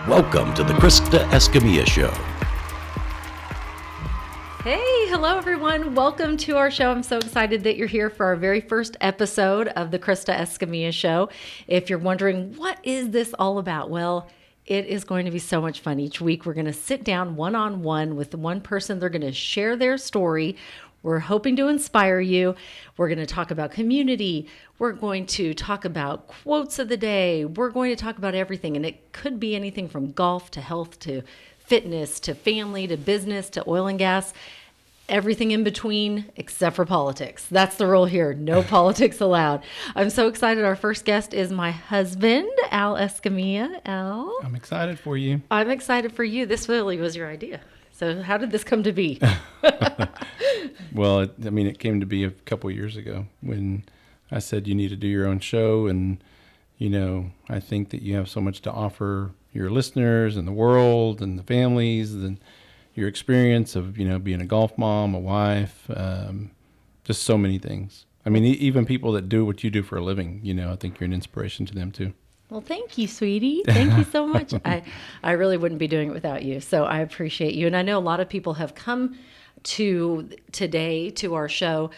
Welcome to the Krista Escamilla Show. Hey, hello everyone. Welcome to our show. I'm so excited that you're here for our very first episode of the Krista Escamilla Show. If you're wondering, what is this all about? Well, it is going to be so much fun. Each week we're going to sit down one-on-one with one person. They're going to share their story. We're hoping to inspire you. We're going to talk about community. We're going to talk about quotes of the day. We're going to talk about everything. And it could be anything from golf to health to fitness to family to business to oil and gas. Everything in between except for politics. That's the rule here. No politics allowed. I'm so excited. Our first guest is my husband, Al Escamilla. Al? I'm excited for you. I'm excited for you. This really was your idea. So how did this come to be? Well, it came to be a couple of years ago when I said you need to do your own show. And, I think that you have so much to offer your listeners and the world and the families and your experience of, being a golf mom, a wife, just so many things. Even people that do what you do for a living, I think you're an inspiration to them too. Well, thank you, sweetie. Thank you so much. I really wouldn't be doing it without you. So I appreciate you. And I know a lot of people have come to our show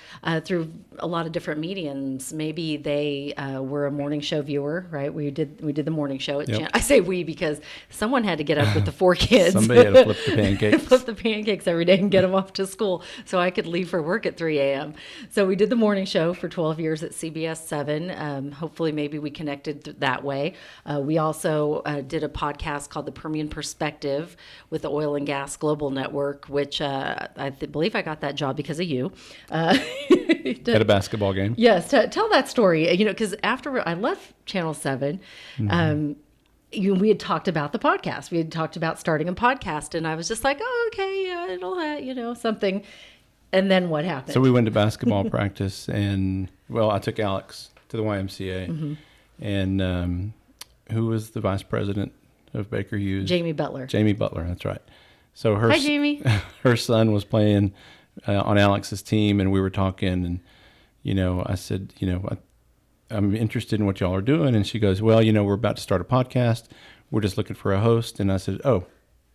through a lot of different mediums. Maybe they were a morning show viewer, right? We did the morning show at Yep. I say we because someone had to get up with the four kids. Somebody had to flip the pancakes. Flip the pancakes every day and get them off to school so I could leave for work at 3 a.m. So we did the morning show for 12 years at CBS 7. Hopefully maybe we connected that way. We also did a podcast called The Permian Perspective with the Oil and Gas Global Network, which I believe I got that job because of you. At a basketball game. Yes, tell that story. Because after I left Channel 7, we had talked about the podcast. We had talked about starting a podcast, and I was just like, oh, okay, yeah, it'll, something. And then what happened? So we went to basketball practice, and, I took Alex to the YMCA. Mm-hmm. And who was the vice president of Baker Hughes? Jamie Butler. Jamie Butler, that's right. So Hi, Jamie. Her son was playing on Alex's team, and we were talking, and, I said, I'm interested in what y'all are doing. And she goes, well, we're about to start a podcast. We're just looking for a host. And I said, oh,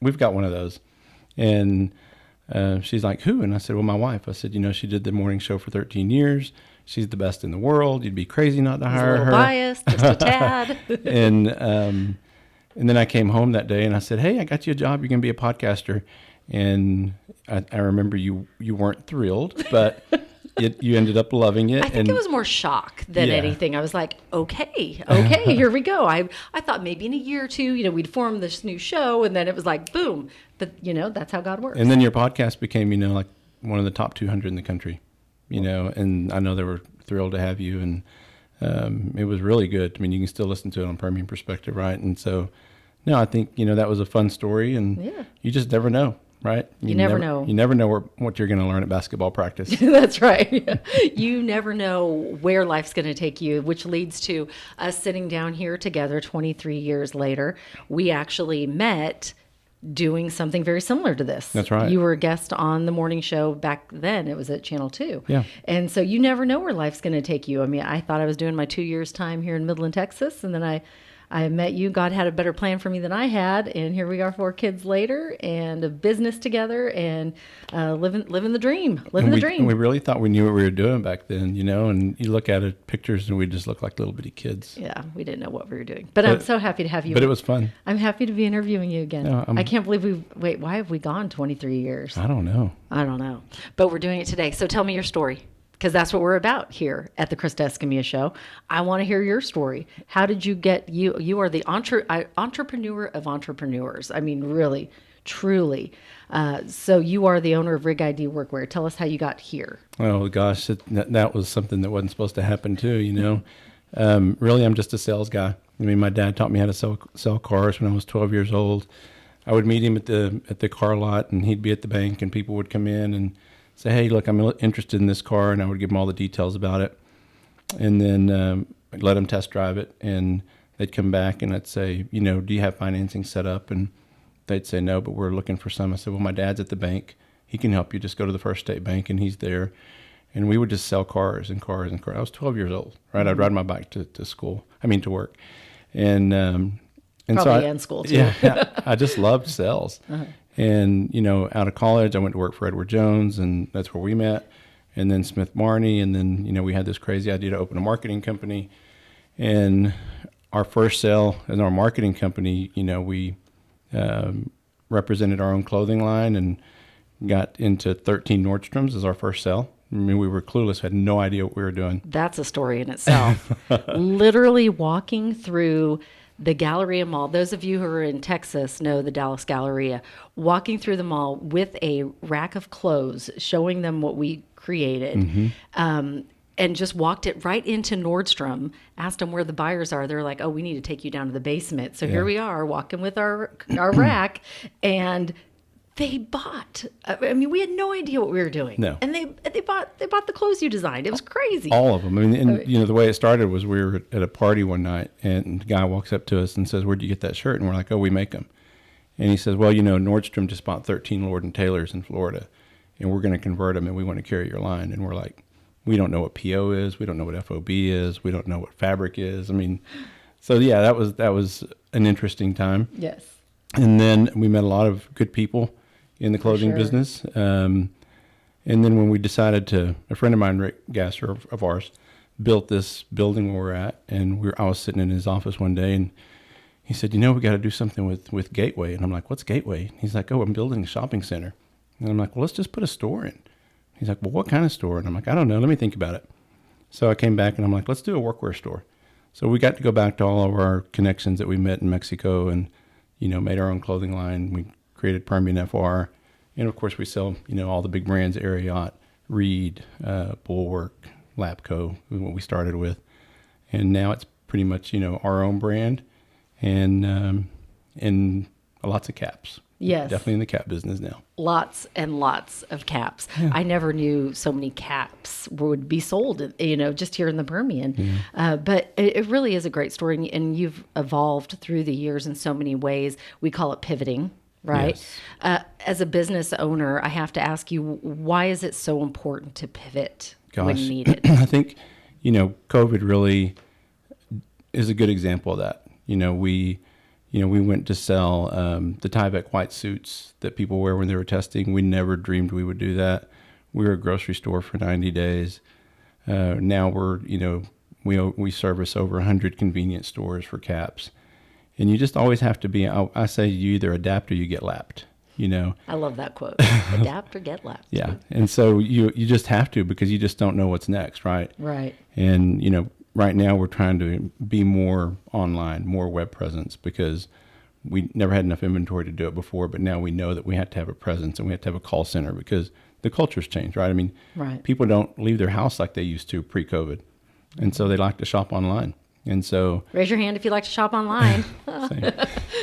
we've got one of those. And she's like, who? And I said, well, my wife. I said, she did the morning show for 13 years. She's the best in the world. You'd be crazy not to hire her. A little biased, just a tad. And then I came home that day and I said, hey, I got you a job. You're going to be a podcaster. And I remember you weren't thrilled, but you ended up loving it. I think it was more shock than anything. I was like, okay, here we go. I thought maybe in a year or two, we'd form this new show, and then it was like, boom. But, that's how God works. And then your podcast became, like one of the top 200 in the country, and I know they were thrilled to have you. And it was really good. You can still listen to it on Permian Perspective, right? And so, no, I think, that was a fun story, and you just never know, right? You never know. You never know what you're going to learn at basketball practice. That's right. You never know where life's going to take you, which leads to us sitting down here together 23 years later. We actually met doing something very similar to this. That's right. You were a guest on the morning show back then. It was at Channel 2. Yeah. And so you never know where life's going to take you. I thought I was doing my 2 years time here in Midland, Texas, and then I met you. God had a better plan for me than I had, and here we are 4 kids later, and a business together, and living the dream. And we really thought we knew what we were doing back then, and you look at it, pictures, and we just look like little bitty kids. Yeah, we didn't know what we were doing. But I'm so happy to have you. But it was fun. I'm happy to be interviewing you again. I can't believe why have we gone 23 years? I don't know. But we're doing it today. So tell me your story. Because that's what we're about here at the Krista Escamilla Show. I want to hear your story. How did you get, you are the entrepreneur of entrepreneurs. Really, truly. So you are the owner of Rig ID Workwear. Tell us how you got here. Oh, gosh, that was something that wasn't supposed to happen too, Really, I'm just a sales guy. My dad taught me how to sell cars when I was 12 years old. I would meet him at the car lot, and he'd be at the bank, and people would come in and say, hey, look, I'm interested in this car, and I would give them all the details about it. And then I'd let them test drive it, and they'd come back, and I'd say, do you have financing set up? And they'd say, no, but we're looking for some. I said, well, my dad's at the bank. He can help you. Just go to the First State Bank, and he's there. And we would just sell cars and cars and cars. I was 12 years old, right? I'd ride my bike to work. And And Probably in school too. Yeah, I just loved sales. And, out of college, I went to work for Edward Jones, and that's where we met. And then Smith Barney. And then, we had this crazy idea to open a marketing company. And our first sale in our marketing company, we represented our own clothing line and got into 13 Nordstroms as our first sale. I mean, we were clueless, had no idea what we were doing. That's a story in itself. Literally walking through the Galleria Mall. Those of you who are in Texas know the Dallas Galleria. Walking through the mall with a rack of clothes, showing them what we created. And just walked it right into Nordstrom, asked them where the buyers are. They're like, oh, we need to take you down to the basement. So here we are walking with our rack, and they bought. I mean, we had no idea what we were doing. No. And they bought the clothes you designed. It was crazy. All of them. I mean, and the way it started was we were at a party one night, and the guy walks up to us and says, "Where'd you get that shirt?" And we're like, "Oh, we make them." And he says, "Well, Nordstrom just bought 13 Lord & Taylors in Florida, and we're going to convert them, and we want to carry your line." And we're like, we don't know what PO is. We don't know what FOB is. We don't know what fabric is. I mean, so yeah, that was an interesting time. Yes. And then we met a lot of good people in the clothing business. And then when we decided a friend of mine, Rick Gasser of ours, built this building where we're at, and I was sitting in his office one day, and he said, we got to do something with Gateway. And I'm like, what's Gateway? He's like, oh, I'm building a shopping center. And I'm like, well, let's just put a store in. He's like, well, what kind of store? And I'm like, I don't know. Let me think about it. So I came back and I'm like, let's do a workwear store. So we got to go back to all of our connections that we met in Mexico and, made our own clothing line. We created Permian FR. And of course we sell, all the big brands, Ariat, Reed, Bulwark, Lapco, what we started with. And now it's pretty much, our own brand and lots of caps. Yes. Definitely in the cap business now. Lots and lots of caps. Yeah. I never knew so many caps would be sold, just here in the Permian. Yeah. But it really is a great story, and you've evolved through the years in so many ways. We call it pivoting, right? Yes. As a business owner, I have to ask you, why is it so important to pivot when needed? I think, COVID really is a good example of that. We went to sell the Tyvek white suits that people wear when they were testing. We never dreamed we would do that. We were a grocery store for 90 days. Now we service over 100 convenience stores for caps. And you just always have to be, I say you either adapt or you get lapped, I love that quote. Adapt or get lapped. Yeah. And so you just have to, because you just don't know what's next, right? Right. And, right now we're trying to be more online, more web presence, because we never had enough inventory to do it before, but now we know that we have to have a presence and we have to have a call center because the culture's changed, right? I mean, people don't leave their house like they used to pre-COVID. And so they like to shop online. And so raise your hand if you like to shop online.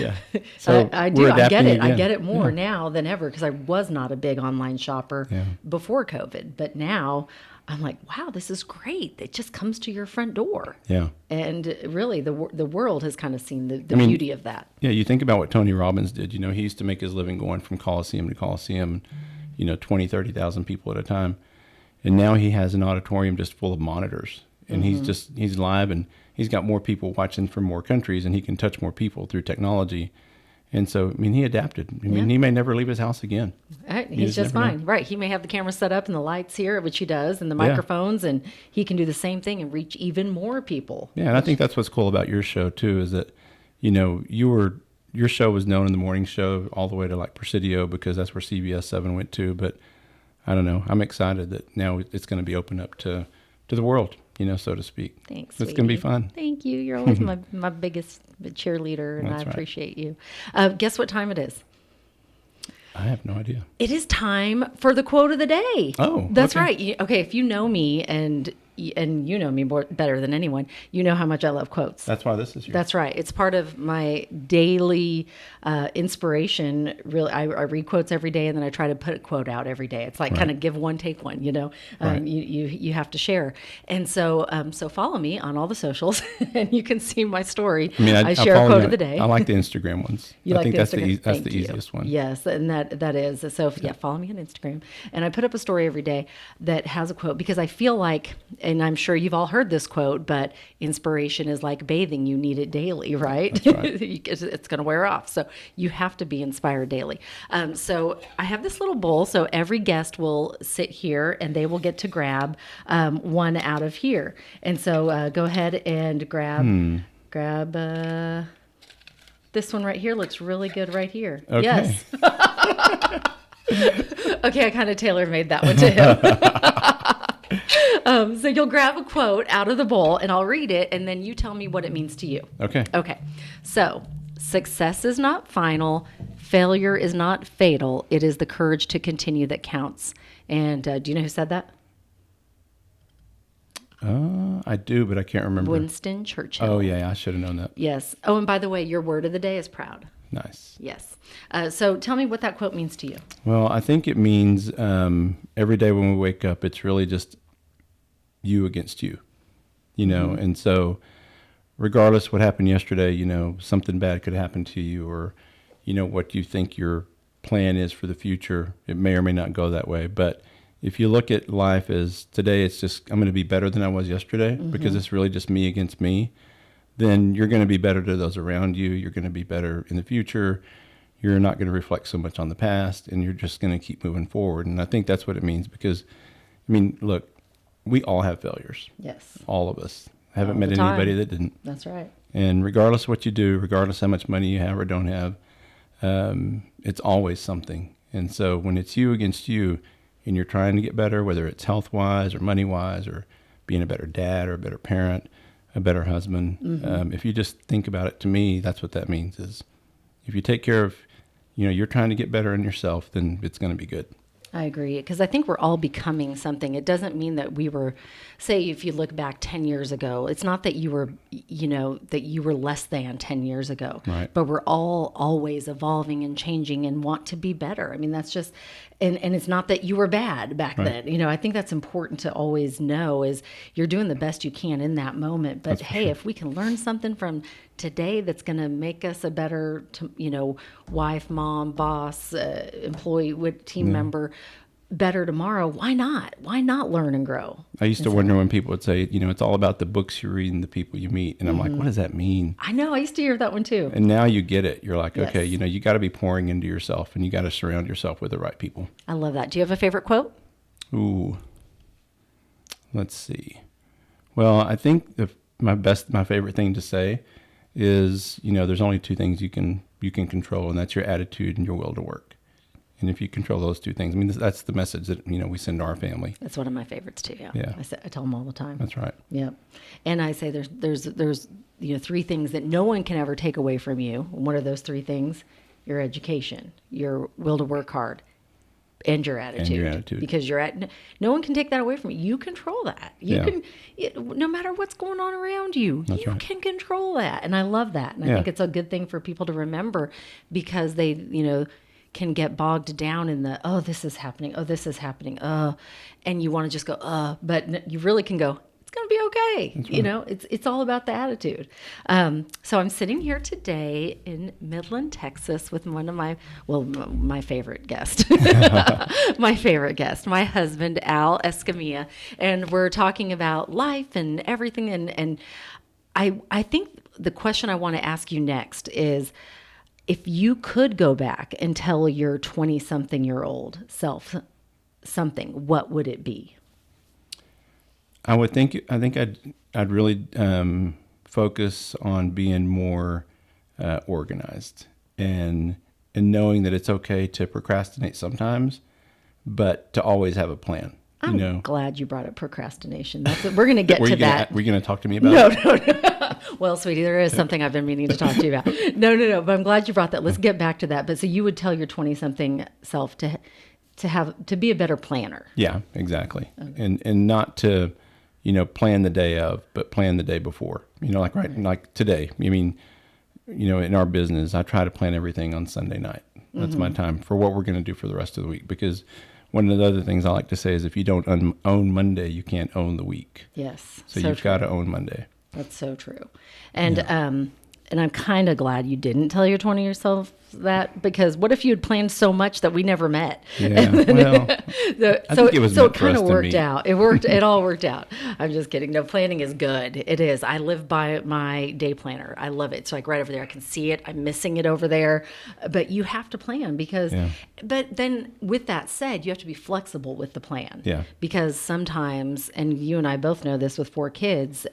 Yeah. So I do. I get it. Again. I get it more now than ever, because I was not a big online shopper before COVID, but now I'm like, wow, this is great. It just comes to your front door. Yeah. And really, the world has kind of seen the beauty of that. Yeah, you think about what Tony Robbins did. He used to make his living going from Coliseum to Coliseum, 20, 30,000 people at a time. And now he has an auditorium just full of monitors. And he's live, and he's got more people watching from more countries, and he can touch more people through technology. And so, he adapted. He may never leave his house again. He's just fine. Right. He may have the camera set up and the lights here, which he does, and the microphones, and he can do the same thing and reach even more people. Yeah, and I think that's what's cool about your show, too, is that, your show was known in the morning show all the way to like Presidio, because that's where CBS 7 went to. But I don't know. I'm excited that now it's going to be open up to the world, so to speak. Thanks, It's going to be fun. Thank you. You're always my biggest cheerleader, and I appreciate you. Guess what time it is? I have no idea. It is time for the quote of the day. Oh, that's right. Okay, if you know me and you know me better than anyone, you know how much I love quotes. That's why this is here. That's right. It's part of my daily inspiration. Really, I read quotes every day, and then I try to put a quote out every day. It's like kind of give one, take one. Right. You have to share. And so follow me on all the socials, and you can see my story. I share a quote of the day. I like the Instagram ones. I think that's the easiest one. Yes, and that is. So follow me on Instagram, and I put up a story every day that has a quote, because I feel like and I'm sure you've all heard this quote, but inspiration is like bathing. You need it daily, right? That's right. It's going to wear off. So you have to be inspired daily. So I have this little bowl. So every guest will sit here and they will get to grab one out of here. And so go ahead and grab this one right here. Looks really good right here. Okay. Yes. Okay, I kind of tailor-made that one to him. So you'll grab a quote out of the bowl, and I'll read it, and then you tell me what it means to you. Okay. Okay. So, success is not final. Failure is not fatal. It is the courage to continue that counts. And do you know who said that? I do, but I can't remember. Winston Churchill. Oh, yeah, I should have known that. Yes. Oh, and by the way, your word of the day is proud. Nice. Yes. So tell me what that quote means to you. Well, I think it means every day when we wake up, it's really just you against you, and so regardless what happened yesterday, something bad could happen to you, or, what you think your plan is for the future, it may or may not go that way. But if you look at life as today, it's just, I'm going to be better than I was yesterday because it's really just me against me, then you're going to be better to those around you. You're going to be better in the future. You're not going to reflect so much on the past, and you're just going to keep moving forward. And I think that's what it means because, look, we all have failures. Yes. All of us. I haven't All met the time. anybody that didn't. That's right. And regardless of what you do, regardless how much money you have or don't have, it's always something. And so when it's you against you and you're trying to get better, whether it's health-wise or money-wise or being a better dad or a better parent, a better husband, if you just think about it, to me, that's what that means is if you take care of, you're trying to get better in yourself, then it's going to be good. I agree, because I think we're all becoming something. It doesn't mean that we were, say, if you look back 10 years ago, it's not that you were, that you were less than 10 years ago. Right. But we're all always evolving and changing and want to be better. I mean, that's just, and it's not that you were bad back Right. then. I think that's important to always know is you're doing the best you can in that moment. But hey, if we can learn something from today that's going to make us a better, wife, mom, boss, employee, team member, better tomorrow, why not? Why not learn and grow? I used to wonder when people would say, it's all about the books you read and the people you meet. And I'm like, what does that mean? I know. I used to hear that one too. And now you get it. You're like, Yes. okay, you got to be pouring into yourself and you got to surround yourself with the right people. I love that. Do you have a favorite quote? Ooh, let's see. Well, I think my favorite thing to say is, there's only two things you can control, and that's your attitude and your will to work. And if you control those two things, that's the message that, we send to our family. That's one of my favorites too. Yeah. Yeah. I tell them all the time. That's right. Yep. And I say there's three things that no one can ever take away from you. What are those three things? Your education, your will to work hard, and your attitude. Because no one can take that away from you. You control that. You can, no matter what's going on around you, That's you right. can control that. And I love that. And I think it's a good thing for people to remember because they, can get bogged down in the, oh, this is happening. Oh, this is happening. And you want to just go, but you really can go, it's going to be okay. That's right. It's all about the attitude. So I'm sitting here today in Midland, Texas with one of my favorite guest, my husband, Al Escamilla. And we're talking about life and everything. And I think the question I want to ask you next is, if you could go back and tell your 20-something-year-old self something, what would it be? I think I'd really focus on being more organized and knowing that it's okay to procrastinate sometimes, but to always have a plan. I'm glad you brought up procrastination. We're going to get to that. Were you going to talk to me about it? No. Well, sweetie, there is something I've been meaning to talk to you about. No. But I'm glad you brought that. Let's get back to that. But so you would tell your 20-something self to be a better planner. Yeah, exactly. Okay. And not to, plan the day of, but plan the day before. Like today. In our business, I try to plan everything on Sunday night. That's my time for what we're going to do for the rest of the week. Because one of the other things I like to say is if you don't own Monday, you can't own the week. Yes. So you've got to own Monday. That's so true. And And I'm kind of glad you didn't tell your 20 yourself that, because what if you had planned so much that we never met? Yeah, well, I think it was so meant it for kind us of to worked meet. out. It all worked out. I'm just kidding. No, planning is good. It is. I live by my day planner. I love it. It's like right over there. I can see it. I'm missing it over there. But you have to plan because, Yeah. but then with that said, you have to be flexible with the plan. Yeah. Because sometimes, and you and I both know this with 4 kids,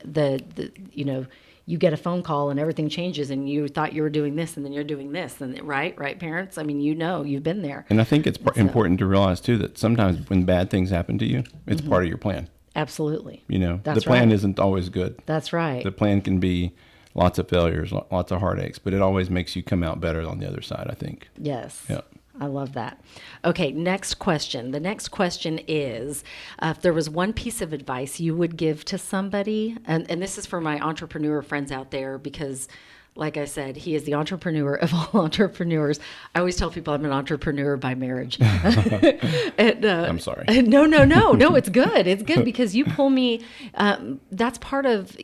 you get a phone call and everything changes and you thought you were doing this and then you're doing this, and right parents? I mean, you've been there. And I think it's important to realize too that sometimes when bad things happen to you, it's part of your plan. Absolutely. The plan isn't always good. That's right. The plan can be lots of failures, lots of heartaches, but it always makes you come out better on the other side, I think. Yes. Yeah. I love that. Okay, next question. The next question is, if there was one piece of advice you would give to somebody, and this is for my entrepreneur friends out there, because like I said, he is the entrepreneur of all entrepreneurs. I always tell people I'm an entrepreneur by marriage. I'm sorry. No, it's good. It's good because you pull me, that's part of,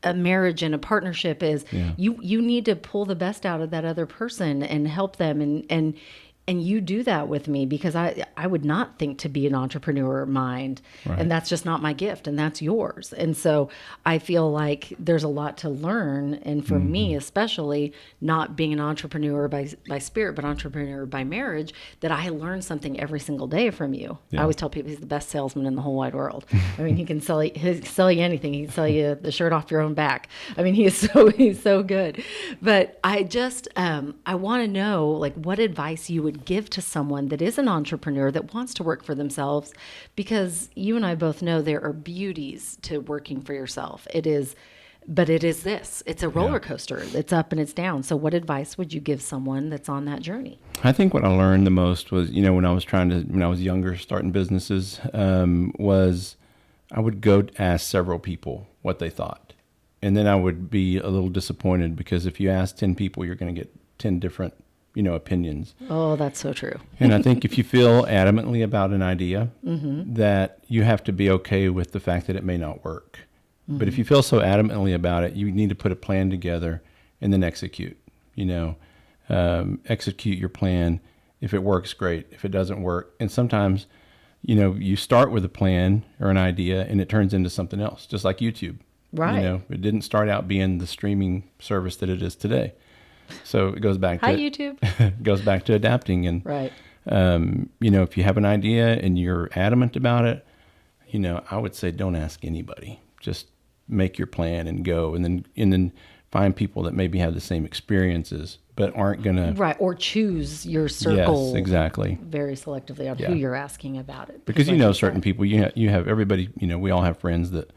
a marriage and a partnership is you need to pull the best out of that other person and help them, and you do that with me because I would not think to be an entrepreneur mind, Right. and that's just not my gift, and that's yours. And so I feel like there's a lot to learn, and for me especially, not being an entrepreneur by spirit but entrepreneur by marriage, that I learn something every single day from you. I always tell people he's the best salesman in the whole wide world. I mean, he'll sell you anything. He can sell you the shirt off your own back. I mean, he's so good. But I just I want to know, like, what advice you would give to someone that is an entrepreneur that wants to work for themselves, because you and I both know there are beauties to working for yourself. But it's a roller coaster. It's up and it's down. So what advice would you give someone that's on that journey? I think what I learned the most was, when I was younger, starting businesses, was I would go ask several people what they thought. And then I would be a little disappointed because if you ask 10 people, you're going to get 10 different opinions. Oh, that's so true. And I think if you feel adamantly about an idea, that you have to be okay with the fact that it may not work. But if you feel so adamantly about it, you need to put a plan together and then execute. Execute your plan. If it works, great. If it doesn't work, and sometimes, you start with a plan or an idea and it turns into something else, just like YouTube. Right. It didn't start out being the streaming service that it is today. So it goes back to YouTube. It goes back to adapting. And Right. if you have an idea and you're adamant about it, I would say don't ask anybody. Just make your plan and go, and then find people that maybe have the same experiences but aren't gonna Right, or choose your circle. Yes, exactly. Very selectively on who you're asking about it. Because like certain people, you have everybody. We all have friends that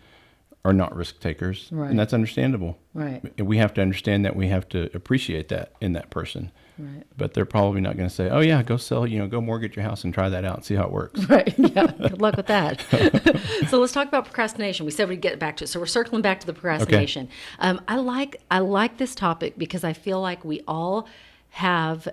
are not risk takers, Right. and that's understandable. Right. And we have to understand that. We have to appreciate that in that person. Right. But they're probably not going to say, "Oh yeah, go sell. Go mortgage your house and try that out and see how it works." Right. Yeah. Good luck with that. So let's talk about procrastination. We said we'd get back to it. So we're circling back to the procrastination. I like this topic because I feel like we all have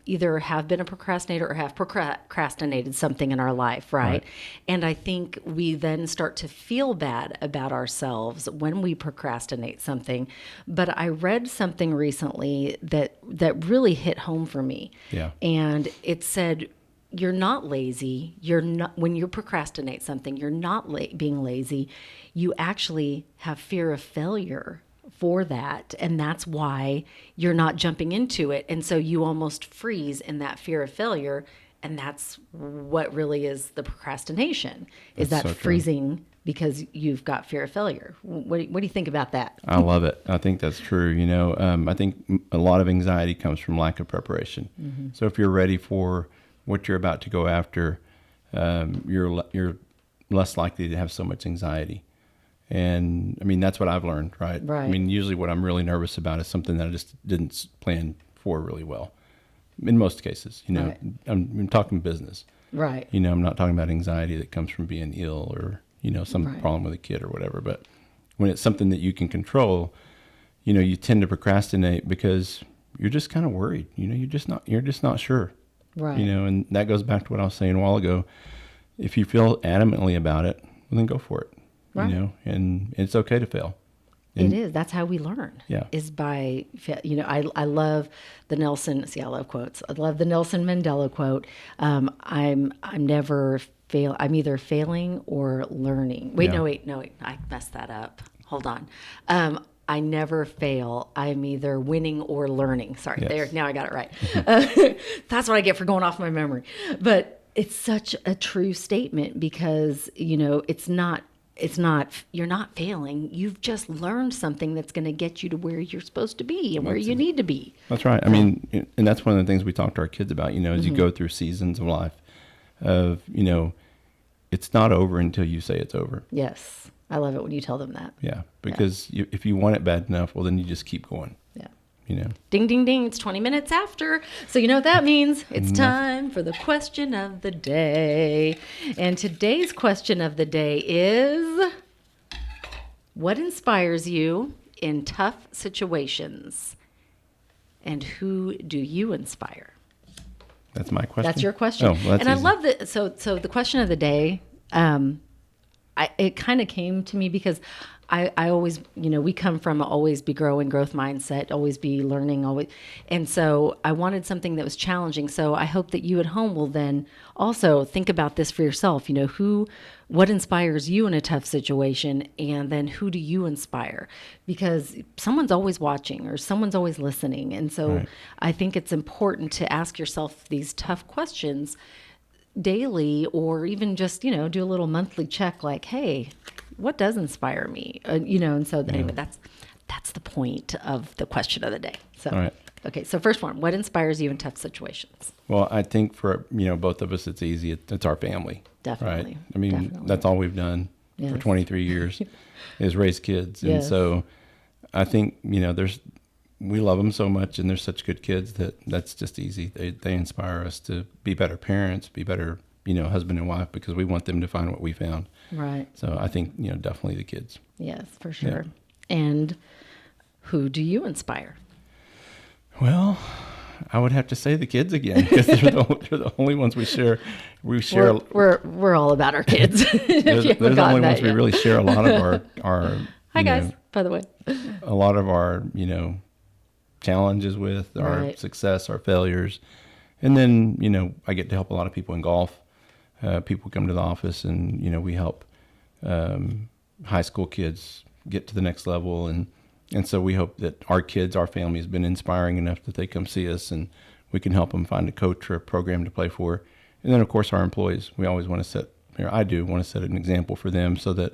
either have been a procrastinator or have procrastinated something in our life, right? And I think we then start to feel bad about ourselves when we procrastinate something. But I read something recently that really hit home for me. Yeah. And it said, you're not lazy. You're not, when you procrastinate something, you're not being lazy. You actually have fear of failure for that, and that's why you're not jumping into it, and so you almost freeze in that fear of failure, and that's what really is the procrastination, is That's that so true. freezing because you've got fear of failure. What do you think about that? I love it. I think that's true. I think a lot of anxiety comes from lack of preparation. So if you're ready for what you're about to go after, you're less likely to have so much anxiety. And I mean, that's what I've learned, right? Right. I mean, usually what I'm really nervous about is something that I just didn't plan for really well. In most cases, Right. I'm talking business. Right. I'm not talking about anxiety that comes from being ill or, some Right. problem with a kid or whatever. But when it's something that you can control, you tend to procrastinate because you're just kind of worried. You're just not sure. Right. And that goes back to what I was saying a while ago. If you feel adamantly about it, well, then go for it. Right. And it's okay to fail. It is. That's how we learn. Yeah. Is by, I love the Nelson, I love quotes. I love the Nelson Mandela quote. I'm never fail. I'm either failing or learning. Wait, Yeah. no, wait. I messed that up. Hold on. I never fail. I'm either winning or learning. Sorry. Yes. There. Now I got it right. That's what I get for going off my memory. But it's such a true statement because, you're not failing. You've just learned something that's going to get you to where you're supposed to be and where you need to be. That's right. I mean, and that's one of the things we talk to our kids about, as you go through seasons of life of, it's not over until you say it's over. Yes. I love it when you tell them that. Yeah. Because if you want it bad enough, well, then you just keep going. Yeah. Ding, ding, ding. It's 20 minutes after. So you know what that means? It's time for the question of the day. And today's question of the day is, what inspires you in tough situations? And who do you inspire? That's my question. That's your question. Oh, well, that's and easy. I love that. So the question of the day, it kind of came to me because I always, we come from a always be growing growth mindset, always be learning, always. And so I wanted something that was challenging. So I hope that you at home will then also think about this for yourself. What inspires you in a tough situation? And then who do you inspire? Because someone's always watching or someone's always listening. And so Right. I think it's important to ask yourself these tough questions daily, or even just, do a little monthly check like, hey, what does inspire me? And so anyway, that's the point of the question of the day. So, All right. Okay. So first one, what inspires you in tough situations? Well, I think for, both of us, it's easy. It's our family. Definitely. Right? I mean, Definitely. that's all we've done for Yes. 23 years is raise kids. And Yes. so I think, we love them so much and they're such good kids that's just easy. They inspire us to be better parents, be better, husband and wife, because we want them to find what we found. Right. So I think, definitely the kids. Yes, for sure. And who do you inspire? Well, I would have to say the kids again, because they're the only ones we share. We're all about our kids. They're the only ones we really share a lot of our Hi guys, by the way. a lot of our, challenges with, our Right. success, our failures. And then, I get to help a lot of people in golf. People come to the office and, we help high school kids get to the next level. And so we hope that our kids, our family has been inspiring enough that they come see us and we can help them find a coach or a program to play for. And then, of course, our employees, we always want to I do want to set an example for them so that,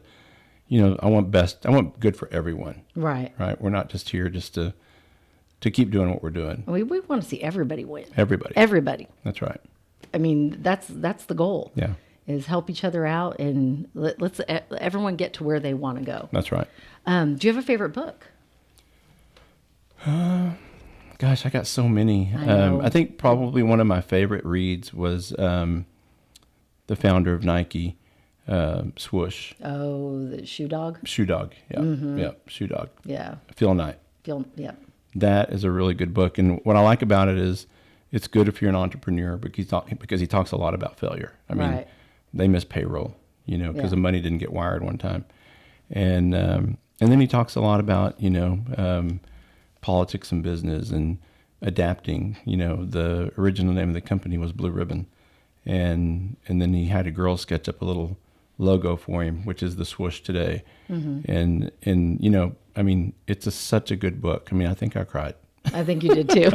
I want good for everyone. Right. Right. We're not just here just to keep doing what we're doing. We want to see everybody win. Everybody. That's right. I mean, that's the goal. Yeah. Is help each other out and let's everyone get to where they want to go. That's right. Do you have a favorite book? Gosh, I got so many. I know. I think probably one of my favorite reads was the founder of Nike, Swoosh. Oh, the Shoe Dog? Shoe Dog. Yeah. Mm-hmm. Yeah. Shoe Dog. Yeah. Phil Knight. Yeah. That is a really good book. And what I like about it is it's good if you're an entrepreneur because he talks a lot about failure. I mean, Right. they miss payroll, because Yeah. the money didn't get wired one time. And then he talks a lot about, politics and business and adapting. The original name of the company was Blue Ribbon. And then he had a girl sketch up a little logo for him, which is the swoosh today. Mm-hmm. And I mean, it's such a good book. I mean, I think I cried. I think you did too.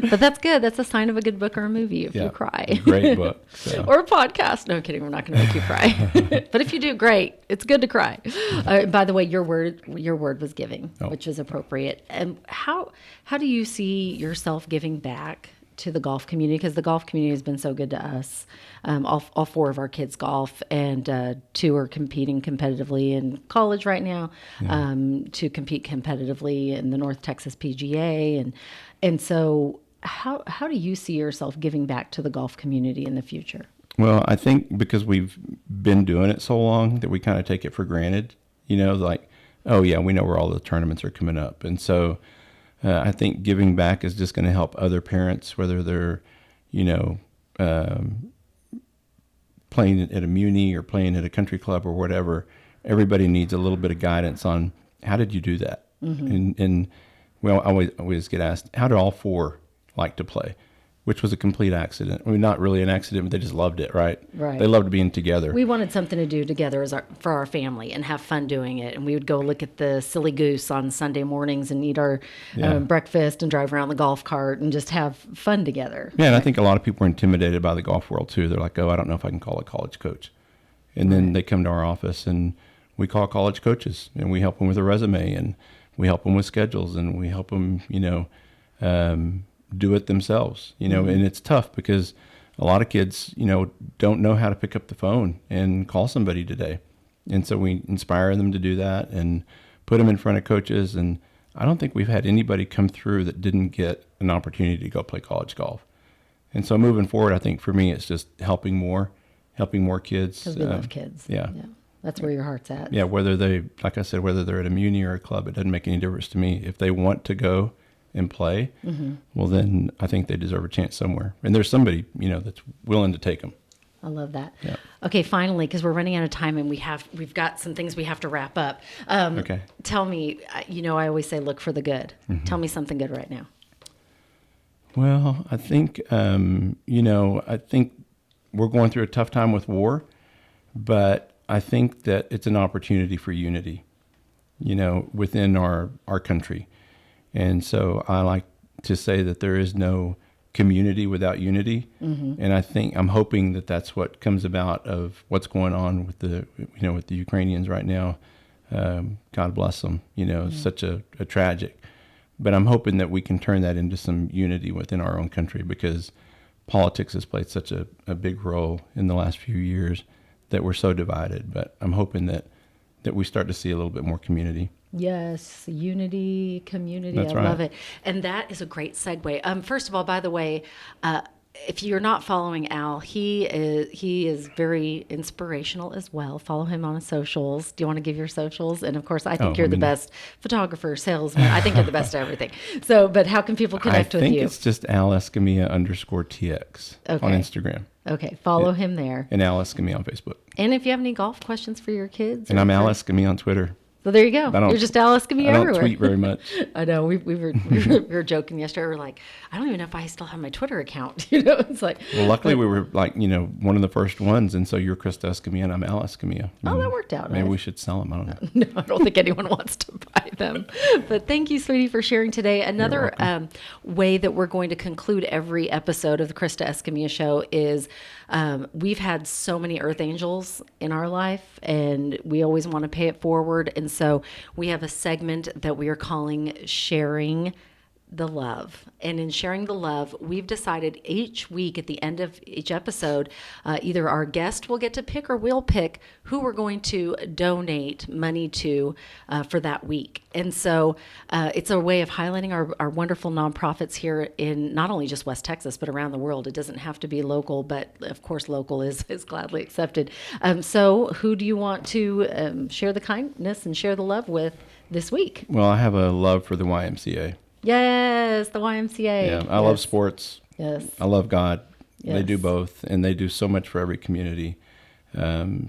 But that's good. That's a sign of a good book or a movie if you cry. Great book. So. Or a podcast. No, I'm kidding. We're not going to make you cry. But if you do, great. It's good to cry. By the way, your word was giving, which is appropriate. And how do you see yourself giving back to the golf community? Because the golf community has been so good to us. All four of our kids golf, and two are competing competitively in college right now, to compete competitively in the North Texas PGA. And so how do you see yourself giving back to the golf community in the future? Well, I think because we've been doing it so long that we kind of take it for granted, like, oh yeah, we know where all the tournaments are coming up. And so I think giving back is just going to help other parents, whether they're, playing at a muni or playing at a country club or whatever. Everybody needs a little bit of guidance on how did you do that? And well, I always get asked, how do all four like to play? Which was a complete accident. I mean, not really an accident, but they just loved it, right? Right. They loved being together. We wanted something to do together for our family and have fun doing it. And we would go look at the Silly Goose on Sunday mornings and eat our breakfast and drive around the golf cart and just have fun together. Yeah, and I think a lot of people are intimidated by the golf world too. They're like, oh, I don't know if I can call a college coach. And then they come to our office and we call college coaches and we help them with a resume and we help them with schedules and we help them, do it themselves, and it's tough because a lot of kids, don't know how to pick up the phone and call somebody today. And so we inspire them to do that and put them in front of coaches. And I don't think we've had anybody come through that didn't get an opportunity to go play college golf. And so moving forward, I think for me, it's just helping more kids. Because we love kids. Yeah. That's where your heart's at. Yeah. Whether they're at a muni or a club, it doesn't make any difference to me. If they want to go and play, well, then I think they deserve a chance somewhere. And there's somebody, that's willing to take them. I love that. Yeah. Okay, finally, because we're running out of time and we've got some things we have to wrap up. Okay. Tell me, I always say look for the good. Tell me something good right now. Well, I think, I think we're going through a tough time with war, but I think that it's an opportunity for unity, within our country. And so I like to say that there is no community without unity. And I'm hoping that that's what comes about of what's going on with the Ukrainians right now. God bless them, it's such a tragic, but I'm hoping that we can turn that into some unity within our own country because politics has played such a big role in the last few years that we're so divided. But I'm hoping that we start to see a little bit more community. Yes, unity, community. That's I right. love it. And that is a great segue. First of all, by the way, if you're not following Al, he is very inspirational as well. Follow him on his socials. Do you want to give your socials? And of course, I think you're the best photographer, salesman. I think you're the best at everything. So, but how can people connect with you? I think it's just Al Escamilla _TX on Instagram. Okay, follow him there. And Al Escamilla on Facebook. And if you have any golf questions for your kids. And I'm Al Escamilla on Twitter. So there you go. You're just Al Escamilla everywhere. I don't tweet very much. I know. We were joking yesterday. We were like, I don't even know if I still have my Twitter account. It's like. Well, luckily we were like, one of the first ones, and so you're Krista Escamilla and I'm Al Escamilla. Oh, that worked out. Maybe we should sell them. I don't know. No, I don't think anyone wants to buy them. But thank you, sweetie, for sharing today. Another way that we're going to conclude every episode of the Krista Escamilla Show is we've had so many earth angels in our life, and we always want to pay it forward. And so we have a segment that we are calling Sharing the Love. And in Sharing the Love, we've decided each week at the end of each episode, either our guest will get to pick or we'll pick who we're going to donate money to for that week. And so it's a way of highlighting our wonderful nonprofits here in not only just West Texas, but around the world. It doesn't have to be local, but of course local is gladly accepted. So who do you want to share the kindness and share the love with this week? Well, I have a love for the YMCA. Yes, the YMCA. Yeah, I love sports. Yes. I love God. Yes. They do both, and they do so much for every community.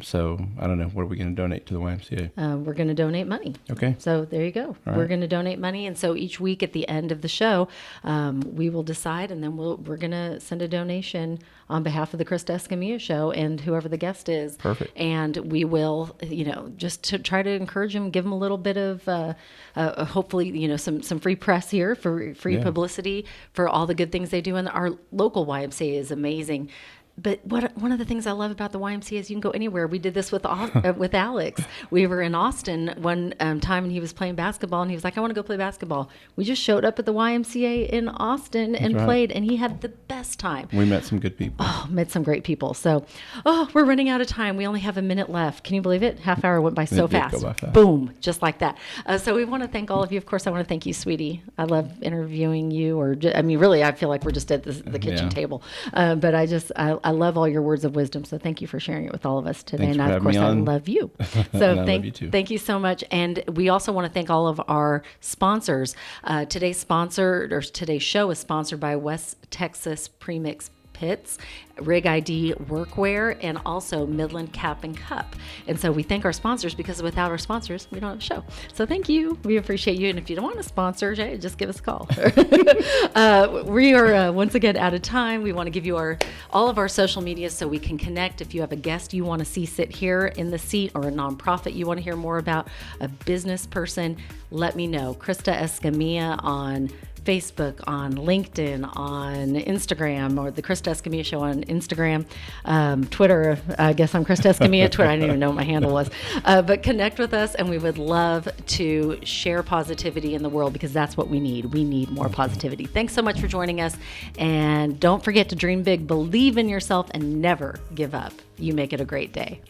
So I don't know. What are we going to donate to the YMCA? We're going to donate money. Okay. So there you go. All We're right. going to donate money, and so each week at the end of the show, we will decide, and then we're going to send a donation on behalf of the Krista Escamilla Show and whoever the guest is. Perfect. And we will, just to try to encourage them, give them a little bit of, hopefully, some free press here for free publicity for all the good things they do. And our local YMCA is amazing. But one of the things I love about the YMCA is you can go anywhere. We did this with Alex. We were in Austin one time, and he was playing basketball, and he was like, I want to go play basketball. We just showed up at the YMCA in Austin and played, and he had the best time. We met some good people. Oh, met some great people. So, we're running out of time. We only have a minute left. Can you believe it? Half hour went by so It did fast. go by fast. Boom, just like that. So we want to thank all of you. Of course, I want to thank you, sweetie. I love interviewing you, really, I feel like we're just at the kitchen table. But I love all your words of wisdom. So thank you for sharing it with all of us today. Thanks And for of course, having me I on. love you. And So I love you too. thank you so much. And we also want to thank all of our sponsors. Today's show is sponsored by West Texas Premix pits, Rig ID workwear, and also Midland Cap and Cup. And so we thank our sponsors, because without our sponsors, we don't have a show. So thank you. We appreciate you. And if you don't want a sponsor, Jay, just give us a call. We are once again out of time. We want to give you all of our social media so we can connect. If you have a guest you want to see sit here in the seat, or a nonprofit you want to hear more about, a business person, let me know. Krista Escamilla on Facebook, on LinkedIn, on Instagram, or the Krista Escamilla Show on Instagram, Twitter. I guess I'm Krista Escamilla. Twitter, I didn't even know what my handle was. But connect with us, and we would love to share positivity in the world, because that's what we need. We need more positivity. Thanks so much for joining us. And don't forget to dream big, believe in yourself, and never give up. You make it a great day.